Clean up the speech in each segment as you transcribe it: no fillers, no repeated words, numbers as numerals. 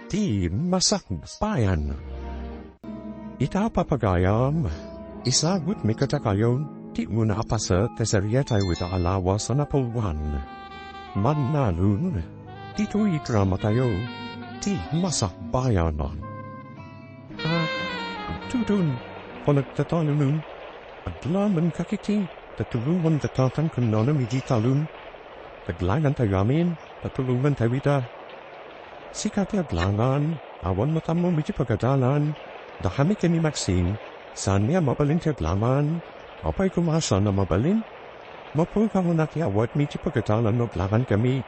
Di Masakbayan. Ita papagayam, isagut mi katakayon, di mo naapasa tesarietay wita alawa sa napulwan. Mannalon, dito ikrama tayo, di Masakbayanan. Tutun, panagtatalunun, aglaman kakiti, tatulungan tatatan kanona miditalun, taglangan tayo amin, tatulungan tayo wita. Sikat aglangan, awan matamo miti pagadalan, dahami kami Maxine, saan niya mabalin ti aglangan, apay kumasa na mabalin, mapulkaw na ti awat miti pagadalan no aglangan kami.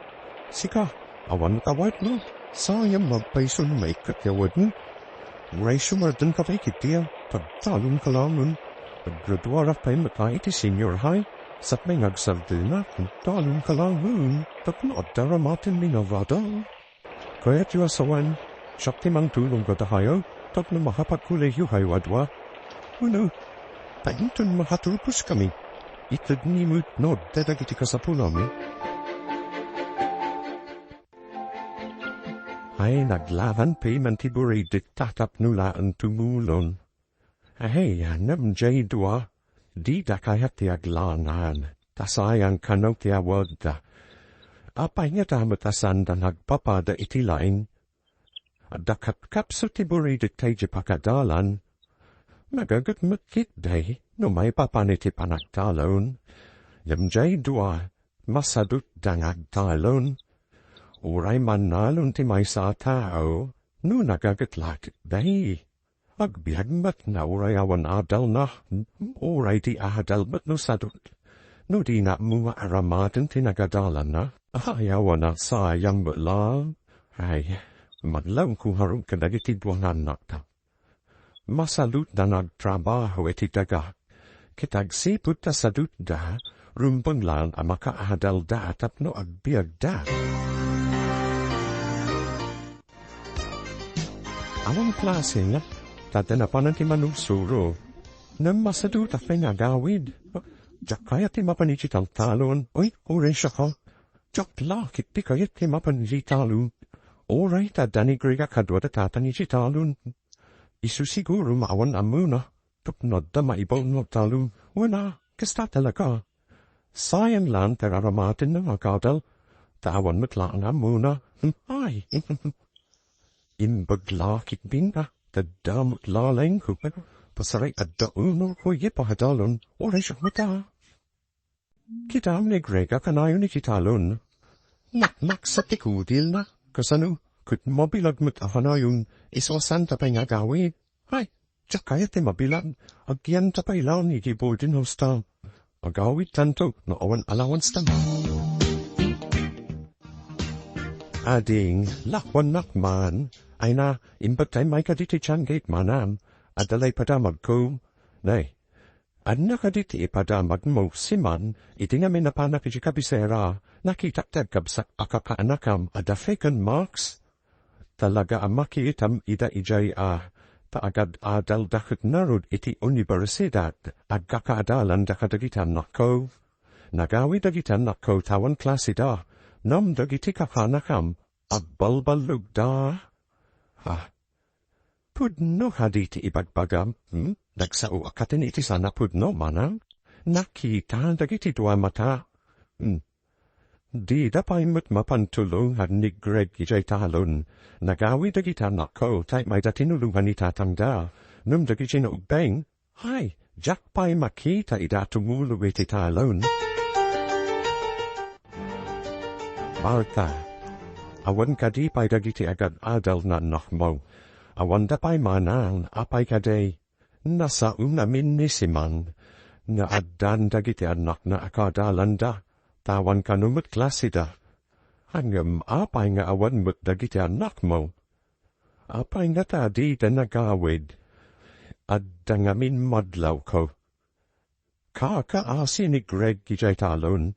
Sika, awan matawat no, sayang magpaisun may katyawadin, uray sumardan ka pa'y kitiya, pagtalon ka lang nun, paggraduara pa'y matay ti senior high, sat may ngagsardina, talon ka lang nun, taknod daramatin minavada. Kaya tiyo asawan, siyak timang tulong ka tahayo, tak na makapagkuleyo haywadwa. Uno, paintun mahatulpus kami, itad ni mo't nod dadagiti ka sa pulami. Ay naglavan pay mantiburi diktatap nula ang tumulon. Ay, nam jay dua, di da kayat ti aglangan, tasayang kanok ti awadda. Apay nga tamatasan da nagpapada itilaing. Dakat kapso tiburi ditay pakadalan. Magagat matkit day, no may papaniti panagtalon. Yamjay dua, masadut dangagtalon. Uray Mannalon ti may sa tao, no nagagatlat day. Agbiagmat na uray awan adal na, uray ti ahadal mat no sadut. No di na mga aramatin ti nagadalan na. Ayaw na sayang lang. Ay, maglaw kung harong kadagiti buwang anak ta. Masalut na nagtrabaho iti daga. Kitagsiput ta sadut da, rumbang lang ang makaahadal da tapno agbiag da. Awang klase nga, tatanapanan ti manusuro. Nam masadut at may nagawid. Diyak kaya ti mapanijit ang talon. Oy, oray siya ka. Diyak lakit ti kaya ti mapanijit talon. Oray ta danigriga kadwa da tatanijit talon. Isu siguro maawan amuna. Tupnod da maibaw no talon. Wala, kasta talaga. Sayang lang tararamatin ng akadal. Tawan matlaan amuna. Ay, imbaglakit binga. Tadamot laleng ko. Pasaray at daunor ko yepahadalon. Oray siya mata. Kitam ni Grega kanayon ni kitalon. Nakmak sa tikudil na. Kasano, kut mabilag mo't ahanayon, iswasan tapay nga gawid. Ay, tiyak kaya ti mabilag, agyan tapay lang ni kibodin hosta. Agawid tanto, na awan allowance tama. Ading, lakwan nakman, ay na, imbatay may kaditi chan gate manam, adalay padamag ko. Nay, at nakaditi ipadamag mo siman, iti nga may napanak iti kabisera, nakitaktab kabsak akakaanakam adafekan marks. Talaga ang makiitam ida ijay paagad adal dakit narod iti universidad, agkakaadalan dakadagitan nako. Nagawi dagitan nako tawan klase da, nam dagiti kakanakam, agbalbalug da. Pudno haditi ibagbagam, nagsao akatin iti sana pudno manang, nakita dagiti dua mata. Di dapay mo't mapantulong had ni Greg ijay talon, nagawi dagiti anak ko, tay may datinulungan ni tatangda, num dagiti naugbeng, ay, jak pa'y makita idatumulo iti talon. Martha, awan kadi pa'y dagiti agad adal na anak mo, awan dapay manang apay kaday, nasa unamin ni siman, nga addan dagiti anak na akadalan da, tawan kanumot klase da. Hanggang apay nga awan mo't dagiti anak mo. Apay nga tadi da nagawid, adda ngamin madlaw ko. Kakaasi ni Greg ijay talon,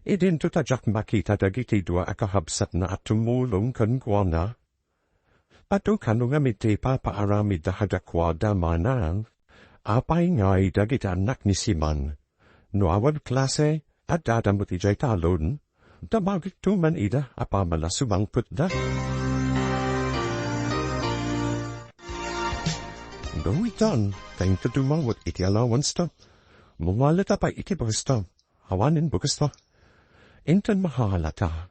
idin to tajak makita dagiti dua akahabsat na at tumulong kan guana. Ato kanu nga miti papaaramid da hadakwada manang, apay nga'y dagiti anak ni Siman. No awad klase, at dadamot ijay talon, damagit tuman ida apamala sumangput da. Luitan, time to dumawat iti allowance to. Mumalita pa iti basta, hawanin bugasta. Intan mahalata,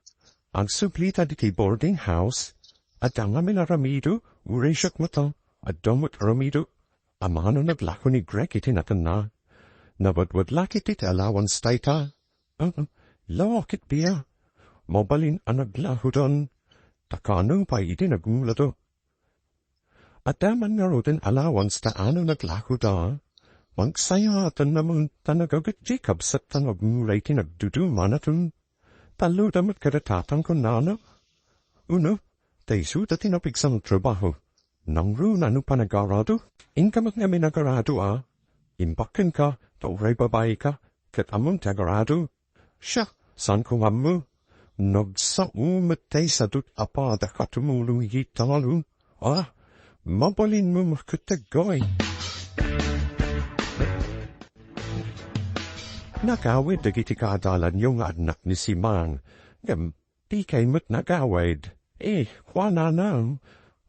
ang suplita diti boarding house, at ang amin aramido, uresyak mo to, at domot aramido, amano naglako ni Greg iti natan na. Nabadwad lakit iti allowance taita. Lawakit biya. Mobalin ang naglaho doon. Takano pa iti nagmulado. At daman nga rin allowance ta ano naglaho da. Magsayatan naman ta nagagat Jacob sa ta nagmulay ti nagduduman atun. Talo damat kadatatang ko nana. Uno, taisu ta tinapigsang trabaho. Nang runa no panagarado. Inkamat nga minagarado Imbakin ka, tauray babae ka, kat among tagarado. Siya, san kong amu? Nagsa umatay sa dut apa da katumulong hitalo. Mabalin mo makatagay. Nagawid dagiti kaadalan yung anak ni si Mang. Di kay mo't nagawid. Kwana na.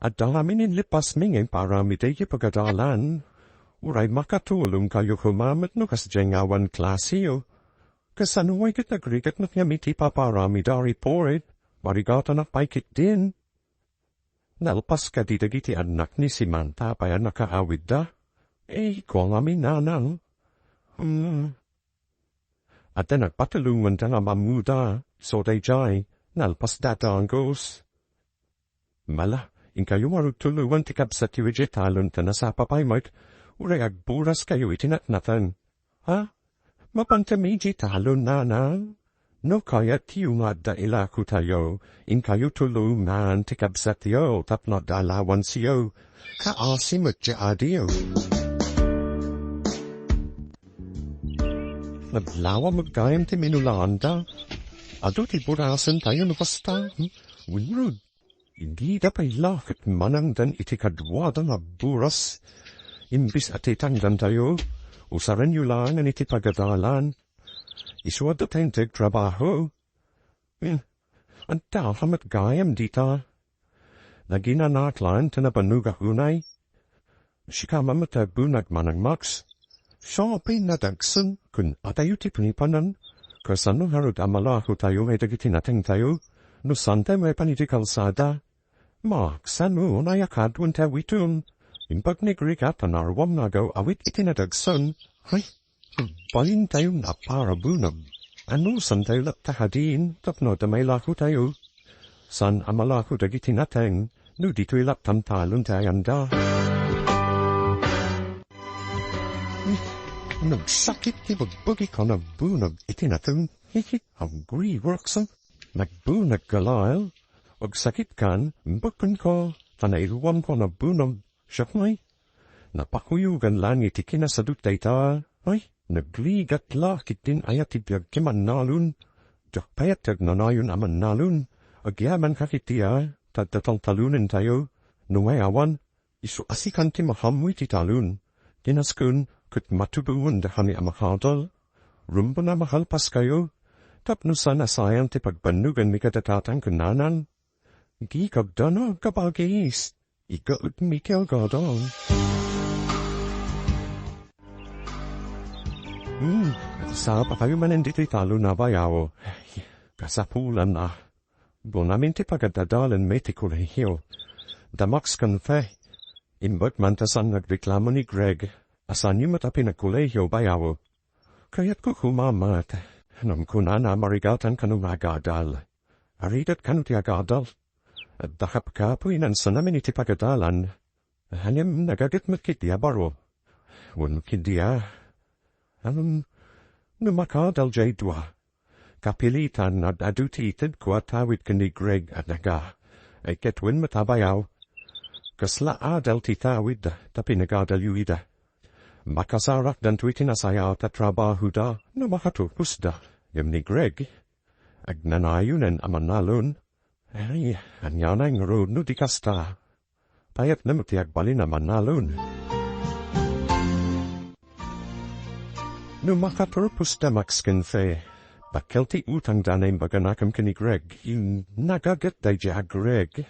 At dalamin lipas mingin para mitay pagadalan. Uray makatulong kayo kumamat no kasjengawan klasiyo. Kasanuay kit nagrigat na miti paparami dari porid. Marigata na paikit din. Nalpas ka didagiti anak ni si Manta paya nakaawid da. Kung amin nanang. At den nagpatalungan da nga mamuda. So day jay. Nalpas dadanggos. Mala, inkayo marutuluan tikab sa tiwijitalon ta nasapapay mo't. Uray agburas kayo itinatnatan. Mapantamiji talon na. No kaya tiyo nga dailaku tayo, in kayo tulo man tikabsatyo, tapno dalawan siyo, kaasimot ja adiyo. Naglawa magkayam ti minulanda, ado ti burasan tayo nabasta, winrod. Hindi dapay lakit manang dan itikadwada nga buras, imbis atitangdan tayo, usaran yu lang ang itipagadalan, isuad at tayong trabaho. Ang tahamat gayam dita. Naginanaklan tanabanuga hunay. Sikama matabunag manang Max. Siya pinadagsan kun atayo tipunipanan. Kasano harod amalaho tayo may dagitinateng tayo. No sante may panidikalsada. Max, ano nayakadwan tawitun. Impag nigrigat ang arwam nagaw awit itinadagsan. Ay, balin tayo na para bunag. Ano san tayo laptahadin, tapno da may lako tayo. San amalako da gitinateng, no dito'y laptamtalon tayo anda. Nagsakit ti magbugi ka na bunag itinateng, hungry worksa. Nagbunag galail, og sakit kan, mbukun ko, tanairuan ko na bunag, syakmay. Napakuyugan lang iti kinasadut dayta, ay, nagligat lakit din ayat ibiyag ki Mannalon. Dak payatag nanayon a Mannalon. Agyaman kakitiya, taddatang talunin tayo. Nuway awan, isu asikan ti mahamwi ti talun. Dinaskun, kut matubuan dahani a makadal. Rumbo na mahalpas kayo. Tapnusan asayang ti pagbanugan mi kadatatang kunanan. Gikag dana kabagis. Ikaut Mikel Gordon. Sa pa kayo man dito'y talo na bayaw. Kasapulan na. Bunamin ti pagadadalan may ti kulehiyo. Damax kan fe. Imbot mantasan nagreklamo ni Greg. Asan yung matapi na kulehiyo bayaw. Kaya't ko kumamat. Nam kunana marigatan kanong agadal. Aridat kanu ti agadal. At dakap ka po inansa namin iti pagadalan. Hanyam nagagat matkitya baro. Wun matkitya. Numakadal jay dwa. Kapilitan at adutitid ko at tawid ka ni Greg at naga. Ay ketwin matabayaw. Kasla adal ti tawid ta pinagadal yuida. Makasarak dan tuitin asaya at trabaho da na makatupus da. Yam ni Greg. Agnanayunan a Mannalon. Ay, anyanay ng road no di kasta. Payat na matiagbalin a Mannalon. No makapurpus da Max fe, bakelti utang danay baganakam ka ni Greg, yung nagagat day ja Greg,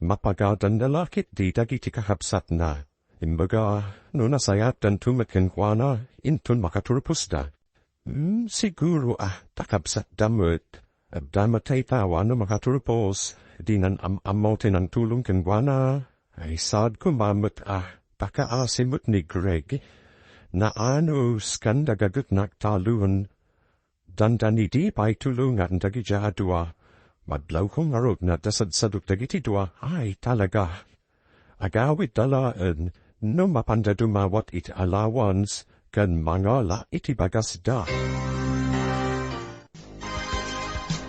mapagadan na lakit di dagiti kahapsat na, Imbaga, nuna sayat dan tumakin kwana, intun makaturpusta. Siguro takabsat damut. Abdamatay tawa no makaturpos. Dinan amotin ang tulong kengwana. Ay sad kumamut pakaasimut ni Greg. Na ano skandagagut naktaluan. Dandani di pa'y tulungan dagi jadua. Madlaw kong arog na dasad-saduk dagiti dua. Ay talaga. Agawit dalaan. No mapanda dumawat iti allowance, kan mangala iti bagas da.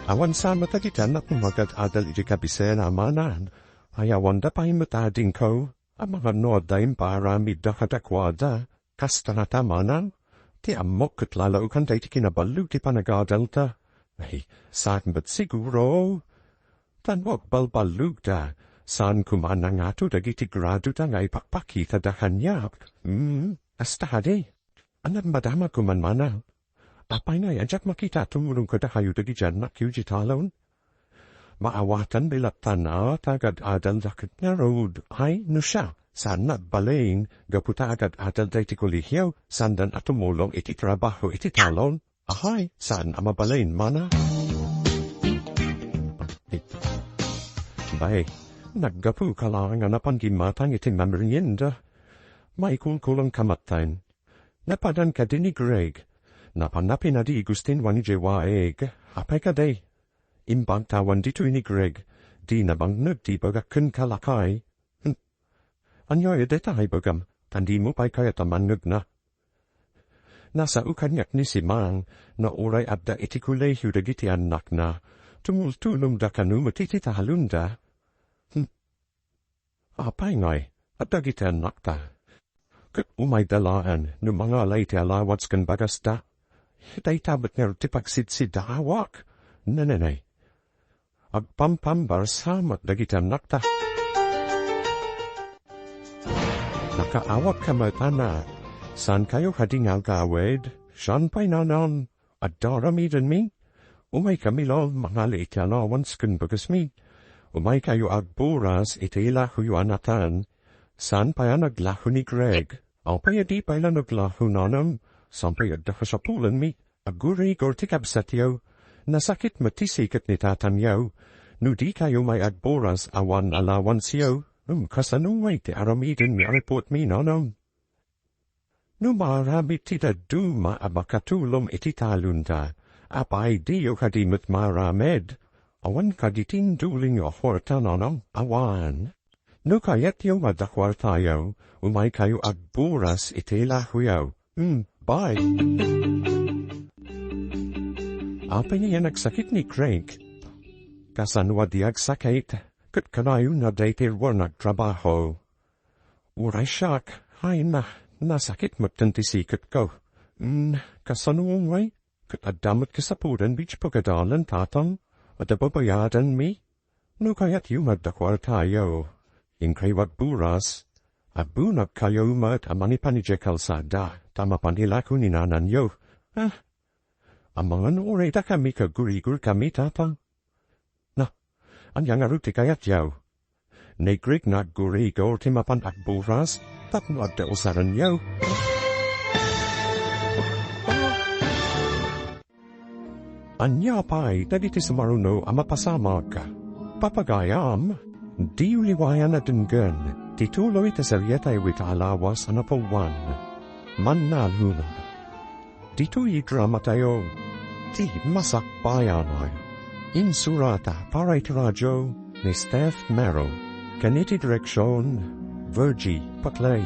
Awan sa matagitan at magad adal iti kabisen amanan, ay awan da pa'y matading ko, ang mga nodaym para midakadakwada, kastanatamanan, ti amok katlalaw kan da iti kinabalu ti panagadalta. Ay, saan ba't siguro? Tanwag balbalug da, saan kumanang ato dagiti grado da ngay pakpakita da kanyap. Astade. Anam madama kumanmana. Apay na yanjak makita tumulong ko da kayo dagi dyan nakyujitalon. Maawatan bilatan tagad adal da nga road. Ay, no siya. Saan na balayin gaputa agad adal da iti kolihyaw. Sandan atumulong iti trabaho iti talon. Ahay, saan amabalayin mana? Bay. Naggapu kalang anapan gimatang iti merienda. May kulkulang kamatain. Napadan ka din ni Greg. Napanapin na di gustin wani jewa eg. Apay ka day. Imbang tawan dito ni Greg. Di nabang nagdi baga kun kalakay. Anyoy detay bagam. Tandi mo pa'y kaya tamanag na. Nasa ukanyak ni si Mang. Na uray abda iti kulehu dagiti anak na. Tumultulong da kanu matiti tahalunda. Apay ngay, at dagitan nakta. Kat umay dalaan, no mga laiti alawats kan bagas da. Day tabat ner tipagsid si dawak. Nananay. Agpampambar samat dagitan nakta. Nakaawak kamatana. San kayo hadingal gawed? San pa'y nanan? At daramidan mi? Umay kamilol mga laiti alawats kan bagas mi. Umay kayo agburas iti ilahuanatan. San pa yan naglahu ni Greg? Alpay adi pa ilan naglahu nanam. San pa yad dakasapulan mi. Aguri gortik absatyo. Nasakit matisikat ni tatanyaw. Nudi kayo may agburas awan alawan siyo. Kasanungay ti aramidin mi aripot mi nanam. Numaramit ti daduma abakatulom iti talunta. Apay diyo kadimut maramed. Awan kaditin duling o horta nanong awan. No kayat yung madakwar tayo, umay kayo agburas itilahuyaw. Bye. Apay niya nagsakit ni Craig. Kasanwa di agsakit, kat kanayo na dater war nagtrabaho. Uray siyak, ay nasakit matantisikat ko. Kasanwa ngay, kat adamot kasapudan bich pagadalan tatang. At ababayadan mi? No kaya't magdakwar tayo. Inkraywag buras. Abunag kayo mat amanipanije kalsada. Tama panilako ni nanan yo. Ang mga nuray da kami kagurigur kami tapang. Na, anyang aruti kayat yaw. Negrig na gurigor timapan at buras. Tapno at usaran yaw. Anya pa'y dagiti sumaruno amapasamag. Papagayam, di uliwayan na dunggan, tituloy ta saryetay wit alawas anapawan. Mannalon. Dito drama tayo, ti Masakbayan ay. Insurata para radyo ni Steph Mero. Kaniti direksyon, Virgie Patlay.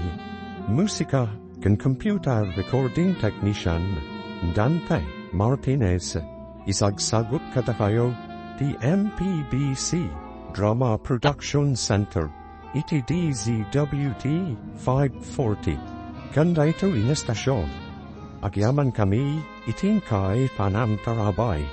Musika kan computer recording technician, Dante Martinez. Isagsagot kada kayo, the MPBC Drama Production Center, iti DZWT 540. Kanda ito inestasyon. Agyaman kami, itingkay panamtarabay.